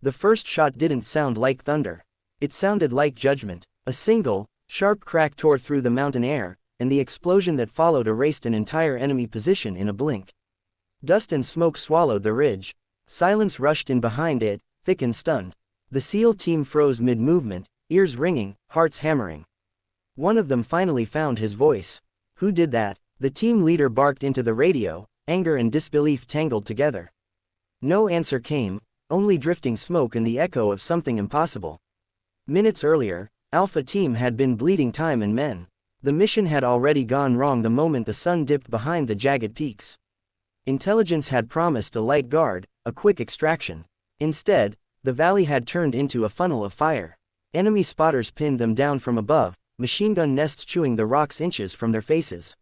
The first shot didn't sound like thunder. It sounded like judgment. A single, sharp crack tore through the mountain air, and the explosion that followed erased an entire enemy position in a blink. Dust and smoke swallowed the ridge. Silence rushed in behind it, thick and stunned. The SEAL team froze mid-movement, ears ringing, hearts hammering. One of them finally found his voice. "Who did that?" The team leader barked into the radio, anger and disbelief tangled together. No answer came, only drifting smoke and the echo of something impossible. Minutes earlier, Alpha Team had been bleeding time and men. The mission had already gone wrong the moment the sun dipped behind the jagged peaks. Intelligence had promised a light guard, a quick extraction. Instead, the valley had turned into a funnel of fire. Enemy spotters pinned them down from above, machine gun nests chewing the rocks inches from their faces.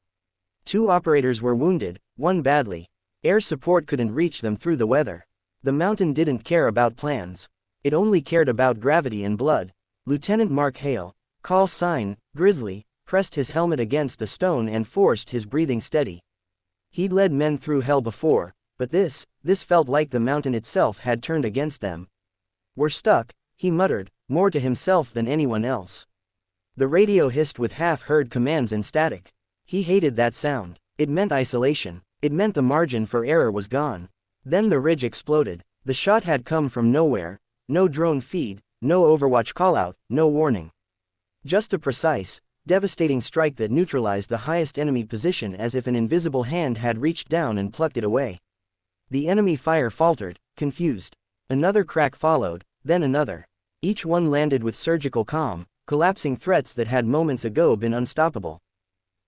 2 operators were wounded, 1 badly. Air support couldn't reach them through the weather. The mountain didn't care about plans. It only cared about gravity and blood. Lieutenant Mark Hale, call sign, Grizzly, pressed his helmet against the stone and forced his breathing steady. He'd led men through hell before, but this felt like the mountain itself had turned against them. "We're stuck," he muttered, more to himself than anyone else. The radio hissed with half-heard commands and static. He hated that sound. It meant isolation. It meant the margin for error was gone. Then the ridge exploded. The shot had come from nowhere. No drone feed, no Overwatch callout, no warning. Just a precise, devastating strike that neutralized the highest enemy position as if an invisible hand had reached down and plucked it away. The enemy fire faltered, confused. Another crack followed, then another. Each one landed with surgical calm, collapsing threats that had moments ago been unstoppable.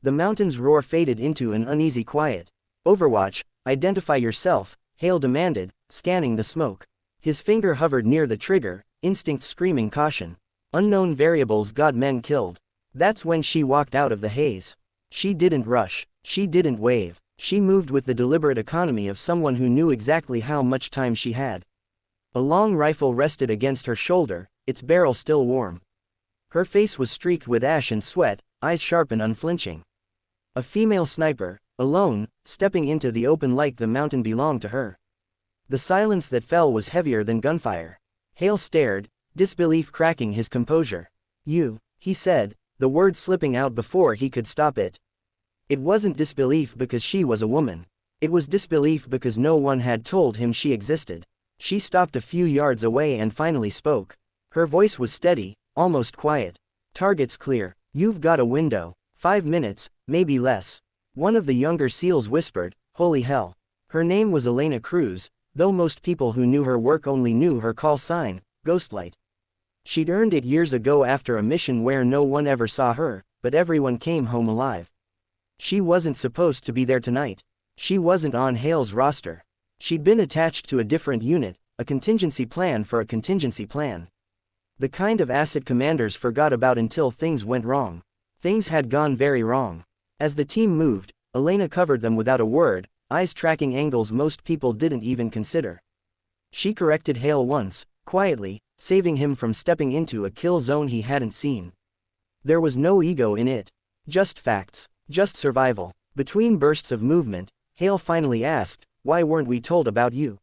The mountain's roar faded into an uneasy quiet. "Overwatch, identify yourself," Hale demanded, scanning the smoke. His finger hovered near the trigger, instinct screaming caution. Unknown variables got men killed. That's when she walked out of the haze. She didn't rush. She didn't wave. She moved with the deliberate economy of someone who knew exactly how much time she had. A long rifle rested against her shoulder, its barrel still warm. Her face was streaked with ash and sweat, eyes sharp and unflinching. A female sniper, alone, stepping into the open like the mountain belonged to her. The silence that fell was heavier than gunfire. Hale stared, disbelief cracking his composure. "You," he said, the word slipping out before he could stop it. It wasn't disbelief because she was a woman. It was disbelief because no one had told him she existed. She stopped a few yards away and finally spoke. Her voice was steady, almost quiet. "Target's clear. You've got a window. 5 minutes, maybe less." One of the younger SEALs whispered, "Holy hell." Her name was Elena Cruz, though most people who knew her work only knew her call sign, Ghostlight. She'd earned it years ago after a mission where no one ever saw her, but everyone came home alive. She wasn't supposed to be there tonight. She wasn't on Hale's roster. She'd been attached to a different unit, a contingency plan for a contingency plan. The kind of asset commanders forgot about until things went wrong. Things had gone very wrong. As the team moved, Elena covered them without a word, eyes tracking angles most people didn't even consider. She corrected Hale once, quietly, saving him from stepping into a kill zone he hadn't seen. There was no ego in it. Just facts. Just survival. Between bursts of movement, Hale finally asked, "Why weren't we told about you?"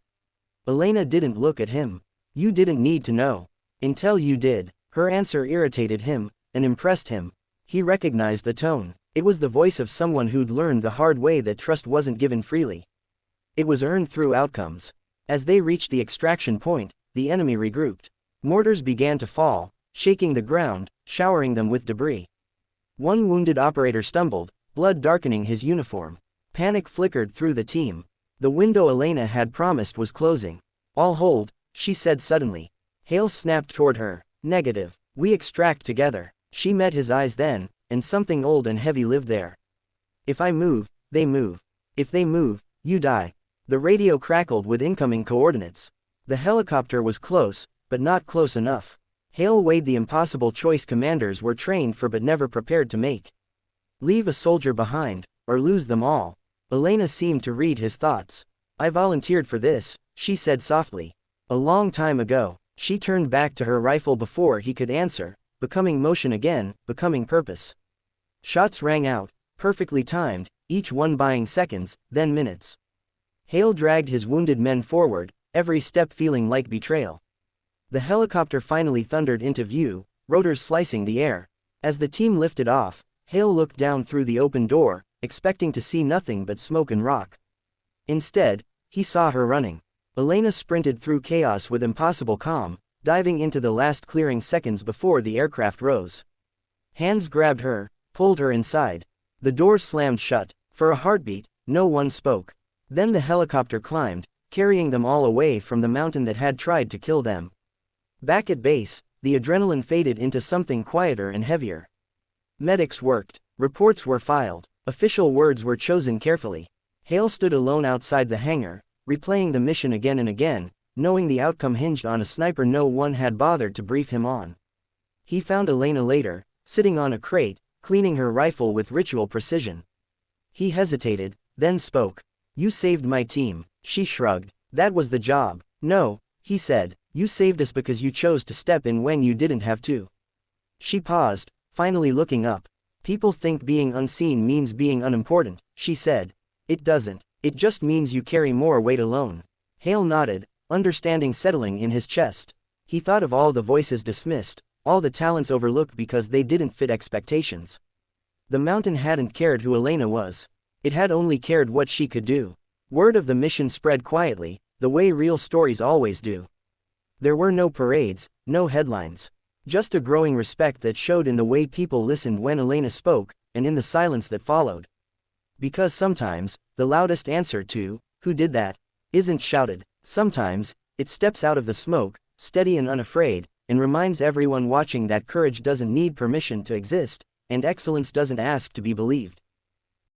Elena didn't look at him. "You didn't need to know. Until you did." Her answer irritated him, and impressed him. He recognized the tone. It was the voice of someone who'd learned the hard way that trust wasn't given freely. It was earned through outcomes. As they reached the extraction point, the enemy regrouped. Mortars began to fall, shaking the ground, showering them with debris. One wounded operator stumbled, blood darkening his uniform. Panic flickered through the team. The window Elena had promised was closing. "I'll hold," she said suddenly. Hale snapped toward her. "Negative. We extract together." She met his eyes then, and something old and heavy lived there. "If I move, they move. If they move, you die." The radio crackled with incoming coordinates. The helicopter was close, but not close enough. Hale weighed the impossible choice commanders were trained for but never prepared to make. Leave a soldier behind, or lose them all. Elena seemed to read his thoughts. "I volunteered for this," she said softly. "A long time ago." She turned back to her rifle before he could answer, becoming motion again, becoming purpose. Shots rang out, perfectly timed, each one buying seconds, then minutes. Hale dragged his wounded men forward, every step feeling like betrayal. The helicopter finally thundered into view, rotors slicing the air. As the team lifted off, Hale looked down through the open door, expecting to see nothing but smoke and rock. Instead, he saw her running. Elena sprinted through chaos with impossible calm, diving into the last clearing seconds before the aircraft rose. Hands grabbed her, pulled her inside. The doors slammed shut. For a heartbeat, no one spoke. Then the helicopter climbed, carrying them all away from the mountain that had tried to kill them. Back at base, the adrenaline faded into something quieter and heavier. Medics worked. Reports were filed. Official words were chosen carefully. Hale stood alone outside the hangar, replaying the mission again and again, knowing the outcome hinged on a sniper no one had bothered to brief him on. He found Elena later, sitting on a crate, cleaning her rifle with ritual precision. He hesitated, then spoke. "You saved my team." She shrugged. "That was the job." "No," he said, "you saved us because you chose to step in when you didn't have to." She paused, finally looking up. "People think being unseen means being unimportant," she said. "It doesn't. It just means you carry more weight alone." Hale nodded, understanding settling in his chest. He thought of all the voices dismissed, all the talents overlooked because they didn't fit expectations. The mountain hadn't cared who Elena was. It had only cared what she could do. Word of the mission spread quietly, the way real stories always do. There were no parades, no headlines. Just a growing respect that showed in the way people listened when Elena spoke, and in the silence that followed. Because sometimes, the loudest answer to, "Who did that?" isn't shouted. Sometimes, it steps out of the smoke, steady and unafraid, and reminds everyone watching that courage doesn't need permission to exist, and excellence doesn't ask to be believed.